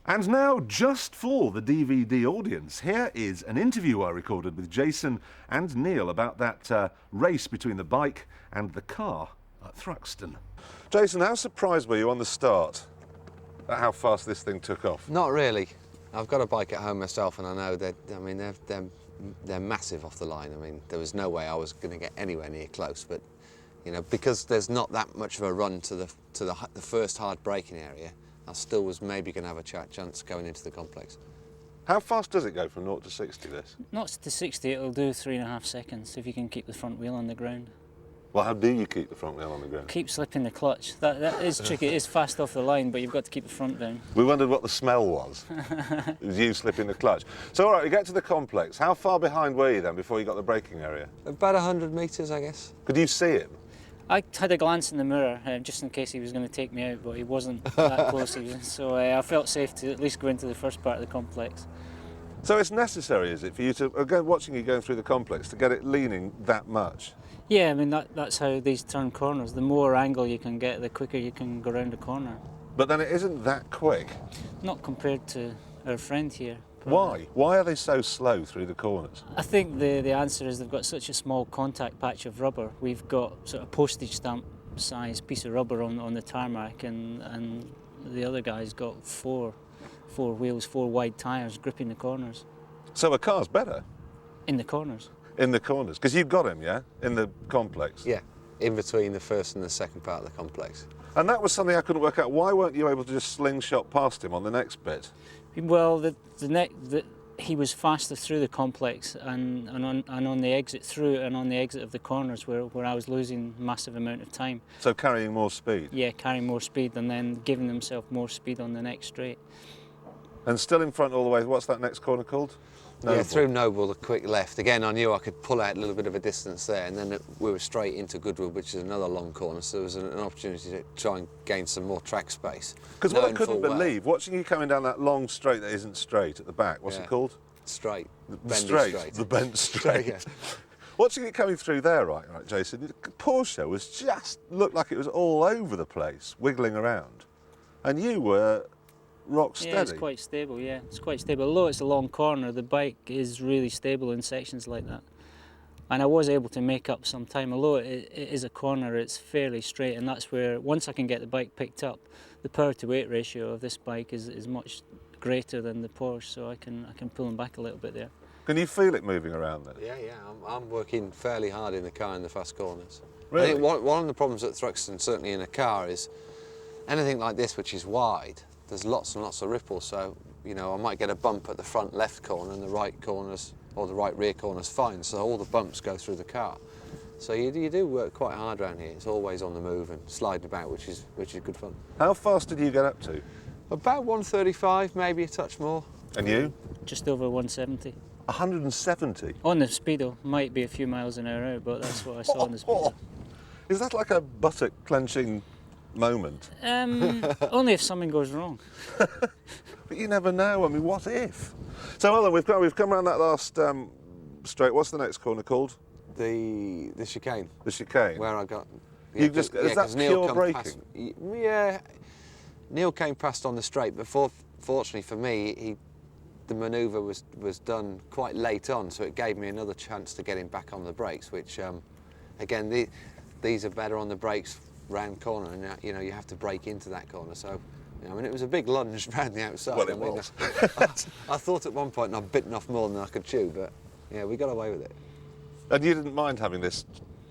And now, just for the DVD audience, here is an interview I recorded with Jason and Neil about that race between the bike and the car at Clarkson. Jason, how surprised were you on the start at how fast this thing took off? Not really. I've got a bike at home myself, and I know that. I mean, they're massive off the line. I mean, there was no way I was going to get anywhere near close. But you know, because there's not that much of a run to the first hard braking area, I still was maybe going to have a chance going into the complex. How fast does it go from 0 to 60, this? 0 to 60, it'll do 3.5 seconds if you can keep the front wheel on the ground. Well, how do you keep the front wheel on the ground? Keep slipping the clutch. That is tricky. It is fast off the line, but you've got to keep the front down. We wondered what the smell was. It was you slipping the clutch. So, all right, you get to the complex. How far behind were you then before you got the braking area? About 100 metres, I guess. Could you see him? I had a glance in the mirror just in case he was going to take me out, but he wasn't that close even. So I felt safe to at least go into the first part of the complex. So it's necessary, is it, for you to, again, watching you going through the complex, to get it leaning that much? Yeah, I mean, that's how these turn corners. The more angle you can get, the quicker you can go around a corner. But then it isn't that quick. Not compared to our friend here. Why? Why are they so slow through the corners? I think the answer is they've got such a small contact patch of rubber. We've got sort of postage stamp size piece of rubber on the tarmac, and the other guy's got four wheels, 4 wide tyres gripping the corners. So a car's better? In the corners. In the corners? Because you've got him, yeah? In the complex? Yeah, in between the first and the second part of the complex. And that was something I couldn't work out. Why weren't you able to just slingshot past him on the next bit? Well, he was faster through the complex and on the exit through and on the exit of the corners where I was losing massive amount of time. So carrying more speed? Yeah, carrying more speed and then giving himself more speed on the next straight. And still in front all the way. What's that next corner called? Noble. Yeah, through Noble, a quick left. Again, I knew I could pull out a little bit of a distance there, and then we were straight into Goodwood, which is another long corner, so there was an opportunity to try and gain some more track space. Because what I couldn't believe, watching you coming down that long straight that isn't straight at the back, what's it called? Straight. The straight. The bent straight. Yeah. Watching it coming through there, right, Jason, the Porsche looked like it was all over the place, wiggling around. And you were rock steady. Yeah, it's quite stable, yeah. It's quite stable. Although it's a long corner, the bike is really stable in sections like that. And I was able to make up some time. Although it is a corner, it's fairly straight, and that's where, once I can get the bike picked up, the power to weight ratio of this bike is much greater than the Porsche, so I can pull them back a little bit there. Can you feel it moving around then? Yeah, I'm working fairly hard in the car in the fast corners. Really? I think one of the problems at Thruxton, certainly in a car, is anything like this which is wide, there's lots and lots of ripples, so you know I might get a bump at the front left corner and the right corners or the right rear corner's fine, so all the bumps go through the car. So you do work quite hard around here. It's always on the move and sliding about, which is good fun. How fast did you get up to? About 135, maybe a touch more. And you? Just over 170. 170? On the Speedo, might be a few miles an hour out, but that's what I saw on the Speedo. Is that like a buttock clenching moment? Only if something goes wrong. But you never know. I mean, what if? So, hold on, we've come around that last straight. What's the next corner called? The chicane. The chicane. Where I got. Is that pure braking? Yeah. Neil came past on the straight, but fortunately for me, the manoeuvre was done quite late on, so it gave me another chance to get him back on the brakes, which, again, these are better on the brakes round corner, and you know you have to brake into that corner. So, you know, I mean, it was a big lunge round the outside. Well, it was. I thought at one point I'd bitten off more than I could chew, but yeah, we got away with it. And you didn't mind having this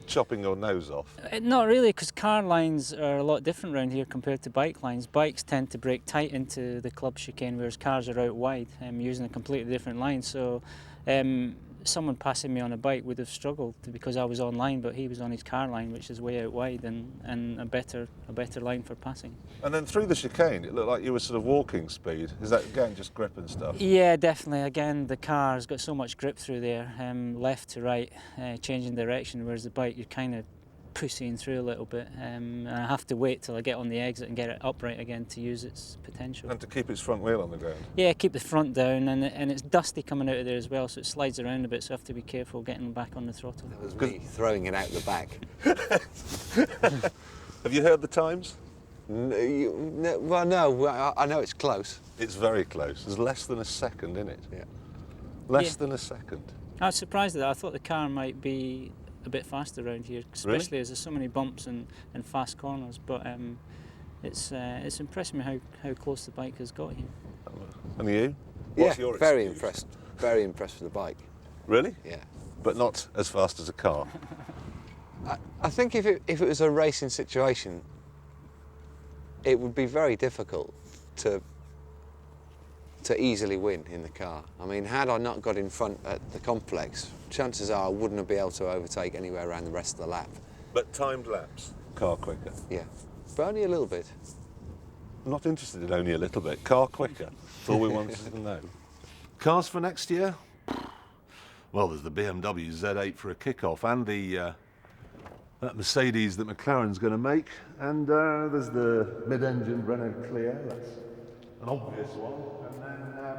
chopping your nose off? Not really, because car lines are a lot different around here compared to bike lines. Bikes tend to brake tight into the club chicane, whereas cars are out wide, using a completely different line. So someone passing me on a bike would have struggled because I was on line, but he was on his car line, which is way out wide and a better line for passing. And then through the chicane, it looked like you were sort of walking speed. Is that, again, just grip and stuff? Yeah, definitely. Again, the car's got so much grip through there, left to right, changing direction, whereas the bike, you're kind of pussying through a little bit, and I have to wait till I get on the exit and get it upright again to use its potential. And to keep its front wheel on the ground? Yeah, keep the front down, and it's dusty coming out of there as well, so it slides around a bit, so I have to be careful getting back on the throttle. That was me throwing it out the back. Have you heard the times? Well, no, I know it's close. It's very close. There's less than a second in it. Yeah. Less than a second. I was surprised at that. I thought the car might be a bit faster around here, especially as there's so many bumps and fast corners. But it's impressed me how close the bike has got here. And you? Yeah, What's your very excuse? impressed. Very impressed with the bike. Really? Yeah. But not as fast as a car. I think if it was a racing situation, it would be very difficult to easily win in the car. I mean, had I not got in front at the complex, chances are I wouldn't have been able to overtake anywhere around the rest of the lap. But timed laps, car quicker. Yeah, but only a little bit. I'm not interested in only a little bit. Car quicker. That's all we want to know. Cars for next year? Well, there's the BMW Z8 for a kick-off, and the that Mercedes that McLaren's going to make, and there's the mid-engine Renault Clio. That's an obvious one. And then